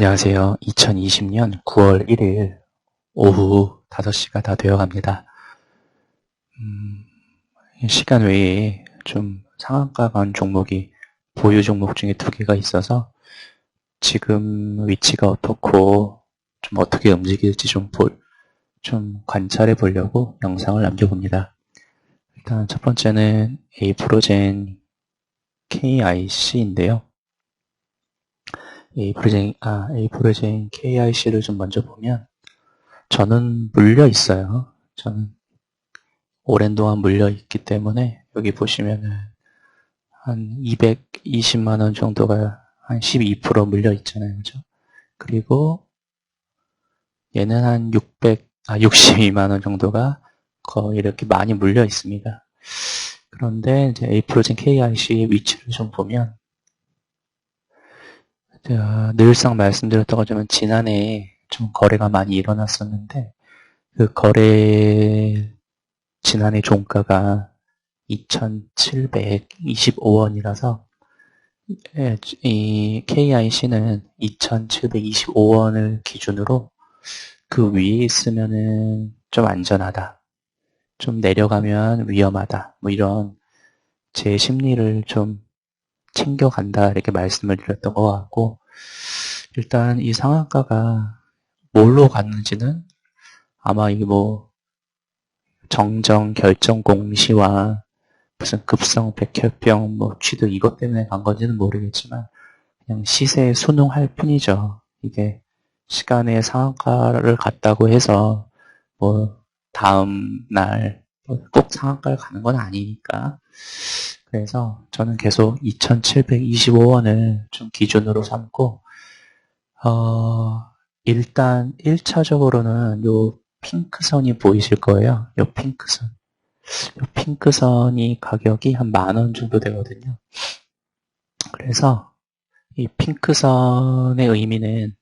안녕하세요. 2020년 9월 1일 오후 5시가 다 되어 갑니다. 시간 외에 좀 상한가 간 종목이 보유 종목 중에 2개가 있어서 지금 위치가 어떻고 좀 어떻게 움직일지 좀 관찰해 보려고 영상을 남겨봅니다. 일단 첫 번째는 에이프로젠 KIC인데요. 에이프로젠 KIC를 좀 먼저 보면 저는 물려 있어요. 저는 오랜 동안 물려 있기 때문에 여기 보시면은 한 220만 원 정도가 한 12% 물려 있잖아요. 그죠? 그리고 얘는 한 62만 원 정도가 거의 이렇게 많이 물려 있습니다. 그런데 이제 에이프로젠 KIC의 위치를 좀 보면 제가 늘상 말씀드렸던 것처럼 지난해에 좀 거래가 많이 일어났었는데 그 지난해 종가가 2,725원이라서 이 KIC는 2,725원을 기준으로 그 위에 있으면은 좀 안전하다. 좀 내려가면 위험하다. 뭐 이런 제 심리를 좀 챙겨간다. 이렇게 말씀을 드렸던 것 같고, 일단 이 상한가가 뭘로 갔는지는 아마 이게 뭐 정정 결정 공시와 무슨 급성 백혈병 뭐 취득 이것 때문에 간 건지는 모르겠지만 그냥 시세에 순응할 뿐이죠. 이게 시간의 상한가를 갔다고 해서 뭐 다음 날 꼭 상한가를 가는 건 아니니까. 그래서 저는 계속 2,725원을 좀 기준으로 삼고 일단 1차적으로는 요 핑크선이 보이실 거예요. 요 핑크선. 요 핑크선이 가격이 한 10,000원 정도 되거든요. 그래서 이 핑크선의 의미는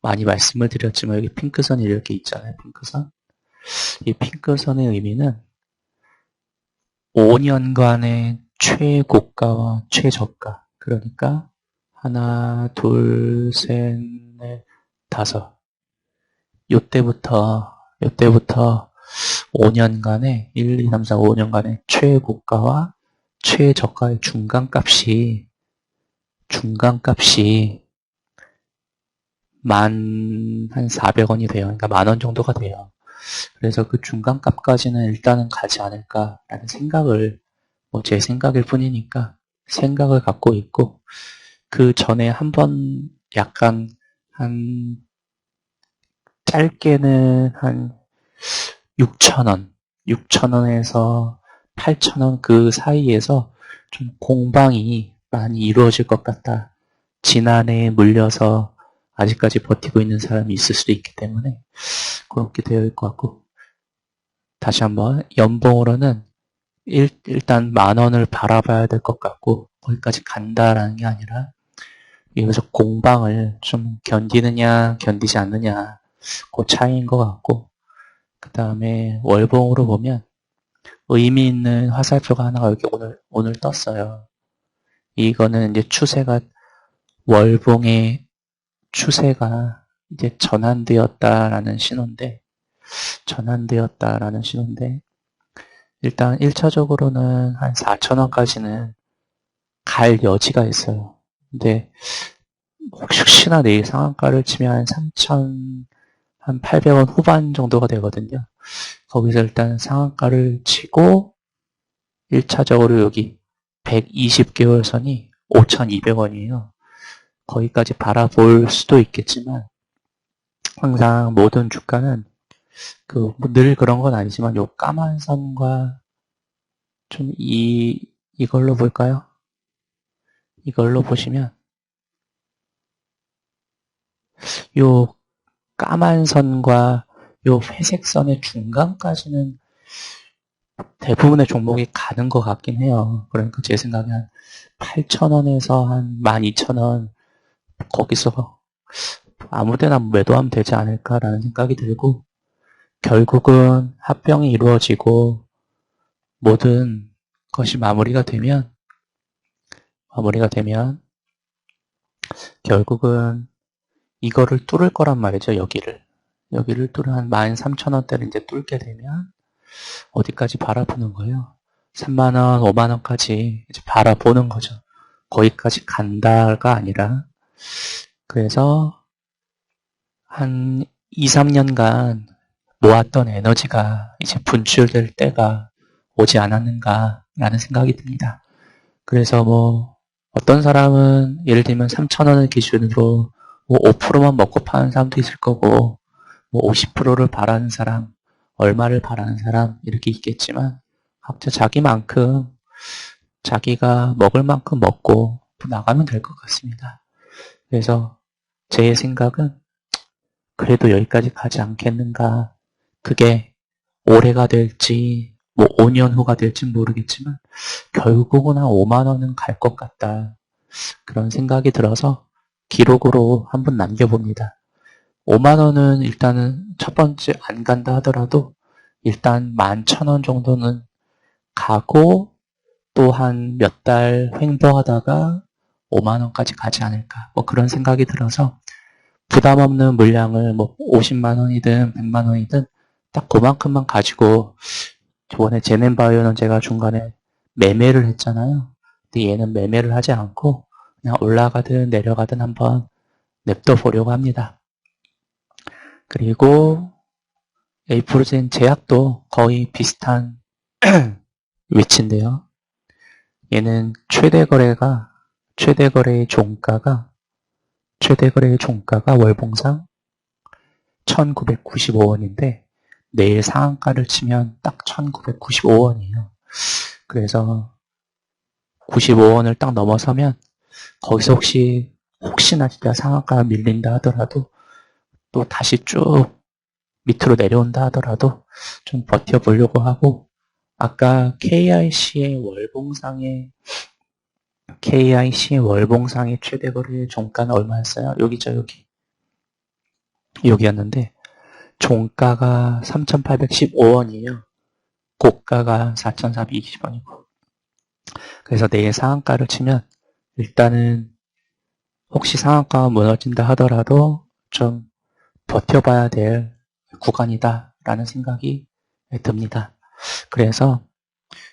많이 말씀을 드렸지만 여기 핑크선이 이렇게 있잖아요. 핑크선. 이 핑크선의 의미는 5년간의 최고가와 최저가. 그러니까 하나, 둘, 셋, 넷, 다섯. 요때부터 5년간의 1, 2, 3, 4, 5년간의 최고가와 최저가의 중간값이 400원이 돼요. 그러니까 10,000원 정도가 돼요. 그래서 그 중간값까지는 일단은 가지 않을까라는 생각을, 뭐 제 생각일 뿐이니까 생각을 갖고 있고, 그 전에 한번 약간 한 짧게는 한 6,000원, 6,000원에서 8,000원 그 사이에서 좀 공방이 많이 이루어질 것 같다. 지난해에 물려서 아직까지 버티고 있는 사람이 있을 수도 있기 때문에 그렇게 되어 있을 것 같고, 다시 한번 연봉으로는 일단 10,000원을 바라봐야 될 것 같고, 거기까지 간다라는 게 아니라 여기서 공방을 좀 견디느냐 견디지 않느냐 그 차이인 것 같고, 그 다음에 월봉으로 보면 의미 있는 화살표가 하나가 여기 오늘 떴어요. 이거는 이제 월봉의 추세가 이제 전환되었다라는 신호인데, 일단 1차적으로는 한 4,000원까지는 갈 여지가 있어요. 근데 혹시나 내일 상한가를 치면 한 3,800원 후반 정도가 되거든요. 거기서 일단 상한가를 치고 1차적으로 여기 120개월 선이 5,200원이에요. 거기까지 바라볼 수도 있겠지만 항상 모든 주가는 늘 그런 건 아니지만 요 까만 선과 좀 이걸로 볼까요? 이걸로 보시면 요 까만 선과 요 회색 선의 중간까지는 대부분의 종목이 가는 것 같긴 해요. 그러니까 제 생각에 한 8,000원에서 한 12,000원 거기서 아무데나 매도하면 되지 않을까라는 생각이 들고, 결국은 합병이 이루어지고 모든 것이 마무리가 되면 결국은 이거를 뚫을 거란 말이죠, 여기를 뚫을 한 13,000원대를 이제 뚫게 되면 어디까지 바라보는 거예요? 3만원, 5만원까지 이제 바라보는 거죠. 거기까지 간다가 아니라. 그래서 한 2, 3년간 모았던 에너지가 이제 분출될 때가 오지 않았는가라는 생각이 듭니다. 그래서 뭐 어떤 사람은 예를 들면 3,000원을 기준으로 뭐 5%만 먹고 파는 사람도 있을 거고 뭐 50%를 바라는 사람, 얼마를 바라는 사람 이렇게 있겠지만 각자 자기만큼 자기가 먹을 만큼 먹고 나가면 될 것 같습니다. 그래서 제 생각은 그래도 여기까지 가지 않겠는가. 그게 올해가 될지 뭐 5년 후가 될지 모르겠지만 결국은 한 5만 원은 갈 것 같다. 그런 생각이 들어서 기록으로 한번 남겨봅니다. 5만 원은 일단은 첫 번째 안 간다 하더라도 일단 11,000원 정도는 가고 또 한 몇 달 횡보하다가 5만 원까지 가지 않을까. 뭐 그런 생각이 들어서 부담 없는 물량을 뭐 50만 원이든 100만 원이든 딱 그만큼만 가지고 저번에 제넨바이오는 제가 중간에 매매를 했잖아요. 근데 얘는 매매를 하지 않고 그냥 올라가든 내려가든 한번 냅둬 보려고 합니다. 그리고 에이프로젠 제약도 거의 비슷한 위치인데요. 얘는 최대 거래의 종가가 월봉상 1995원인데 내일 상한가를 치면 딱 1995원이에요. 그래서 95원을 딱 넘어서면 거기서 혹시나 진짜 상한가가 밀린다 하더라도 또 다시 쭉 밑으로 내려온다 하더라도 좀 버텨보려고 하고 아까 KIC의 월봉상의 최대 거래 종가는 얼마였어요? 여기죠, 여기였는데 종가가 3,815원이에요. 고가가 4,420원이고. 그래서 내일 상한가를 치면 일단은 혹시 상한가가 무너진다 하더라도 좀 버텨봐야 될 구간이다라는 생각이 듭니다. 그래서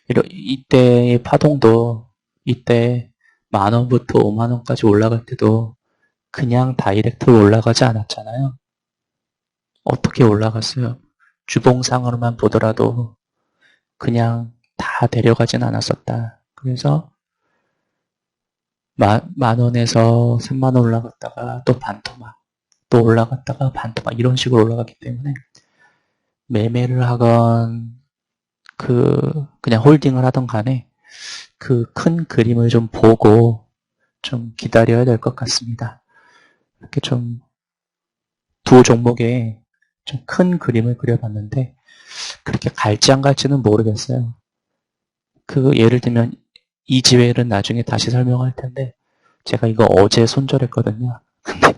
이때의 파동도 이때 10,000원부터 50,000원까지 올라갈 때도 그냥 다이렉트로 올라가지 않았잖아요. 어떻게 올라갔어요? 주봉상으로만 보더라도 그냥 다 내려가진 않았었다. 그래서 만 원에서 3만 원 올라갔다가 또 반토막, 또 올라갔다가 반토막 이런 식으로 올라갔기 때문에 매매를 하건 그냥 홀딩을 하던 간에 그 큰 그림을 좀 보고 좀 기다려야 될 것 같습니다. 이렇게 좀 두 종목에 좀 큰 그림을 그려봤는데 그렇게 갈지 안 갈지는 모르겠어요. 예를 들면 이지웰은 나중에 다시 설명할 텐데 제가 이거 어제 손절했거든요. 근데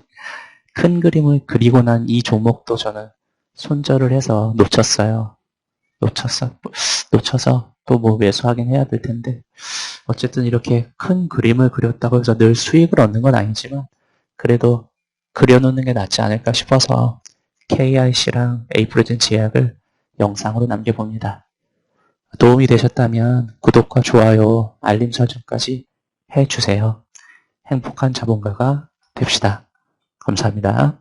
큰 그림을 그리고 난 이 종목도 저는 손절을 해서 놓쳐서 또 뭐 매수하긴 해야 될 텐데 어쨌든 이렇게 큰 그림을 그렸다고 해서 늘 수익을 얻는 건 아니지만 그래도 그려놓는 게 낫지 않을까 싶어서 KIC랑 에이프로젠 제약을 영상으로 남겨봅니다. 도움이 되셨다면 구독과 좋아요, 알림 설정까지 해주세요. 행복한 자본가가 됩시다. 감사합니다.